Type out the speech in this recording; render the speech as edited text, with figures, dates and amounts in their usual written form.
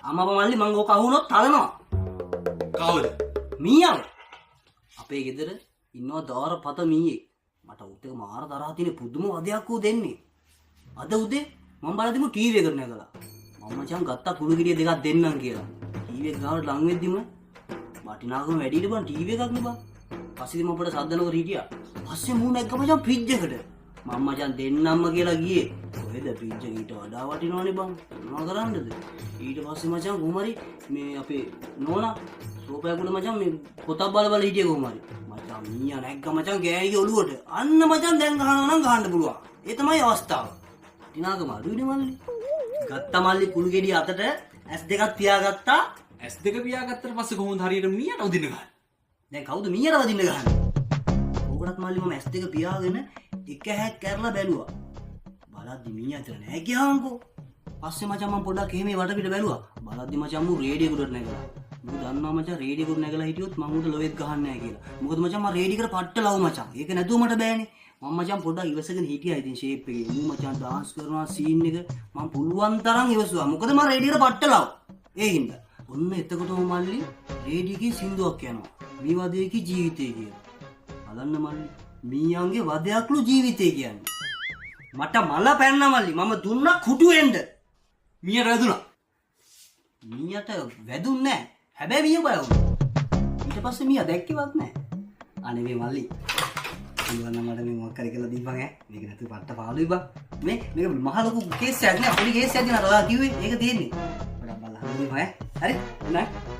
අම්මා මල්ලි මං ඕක අහුනොත් තලනවා. කවුද? මීයන්. අපේ ගෙදර ඉන්නවා දාර පත මීයේ. මට උත් එක මාර තරහ තියෙන පුදුම වදයක් ඌ දෙන්නේ. අද උදේ මම බලද්දිම ටීවී එකට නැගලා. මම මචං ගත්තා කුළු ගෙඩිය දෙකක් දෙන්නම් කියලා. ටීවී එක ගාවට ලං වෙද්දිම වටිනාකම වැඩි ඉඳ බං ටීවී එකක් නේ බං. පස්සේ මම අපිට සද්දනකර හිටියා. පස්සේ මූ නැග්ග මචං ෆ්‍රිජ් එකට. මම මචං දෙන්නම්ම කියලා ගියේ. කොහෙද ෆ්‍රිජ් එක ඊට වඩා වටිනවනේ බං. මොනවා කරන්නද? ඊට පස්සේ මචං කොහමරි මේ අපේ නෝනා සෝපයක් උඩ මචං මේ පොතක් බල හිටියේ කොහමරි. මචං මීයා නැග්ග මචං ගෑණිගේ ඔළුවට. අන්න මචං දැන් ගහනවා නම් ගහන්න පුළුවන්. ඒ තමයි අවස්ථාව. වටිනාකම අඩුයිනේ මල්ලි. ගත්ත මල්ලි කුළු ගෙඩිය අතට S2ක් තියාගත්තා. S2 පියාගත්තට පස්සේ කොහොමද හරියට මීයට උදින්න ගහන්නේ? දැන් කවුද මීයට වදින්න ගහන්නේ? ඕකටත් මල්ලි මම S2 පියාගෙන එක හැක් කරලා බැලුවා. බලද්දි මීයා අතර නෑ ගියාන්කෝ. පස්සේ මචං මම පොඩ්ඩක් එහෙම වටපිට බැලුවා. බලද්දි මචං මූ රේඩියෝකට නැගලා. මූ දන්නවා මචං රේඩියෝකට නැගලා හිටියොත් මම උට ලොවෙත් ගහන්නේ නෑ කියලා. මොකද මචං මම රේඩියෝකට පට්ට ලව් මචං. ඒක නැතුව මට බෑනේ. මම මචං පොඩ්ඩක් ඉවසගෙන හිටියා ඉතින් ෂේප් එකේ. මූ මචං ඩාන්ස් කරනවා සීන් එක මම පුළුවන් තරම් ඉවසුවා. මොකද මම රේඩියෝකට පට්ට ලව්. ඒ හින්දා. ඔන්න එතකොටම මල්ලි රේඩියෝකේ සින්දුවක් යනවා. මේ වදේකේ ජීවිතේ කියලා. බලන්න මල්ලි මීයන්ගේ වදයක්ලු ජීවිතේ කියන්නේ. මට මල පැන්න මල්ලි මම දුන්නා කුටුවෙන්ද. මීයට වැදුනා. මීයට වැදුන්නේ නැහැ. හැබැයි මීය බය වුණා. ඊට පස්සේ මීයා දැක්කේවත් නැහැ. අනේ මේ මල්ලි. ඉවන්න මට මේ මොකක් කරේ කියලා දීපන් ඈ. මේක නැතු පට්ට පාළුයි බං. මේක මහ ලොකු කේස් එකක් නෑ. පොඩි කේස් එකක් නෑ. ඔයා කිව්වේ ඒක තියෙන්නේ. පොඩක් බලන්න දීපන් ඈ. හරි? නෑ.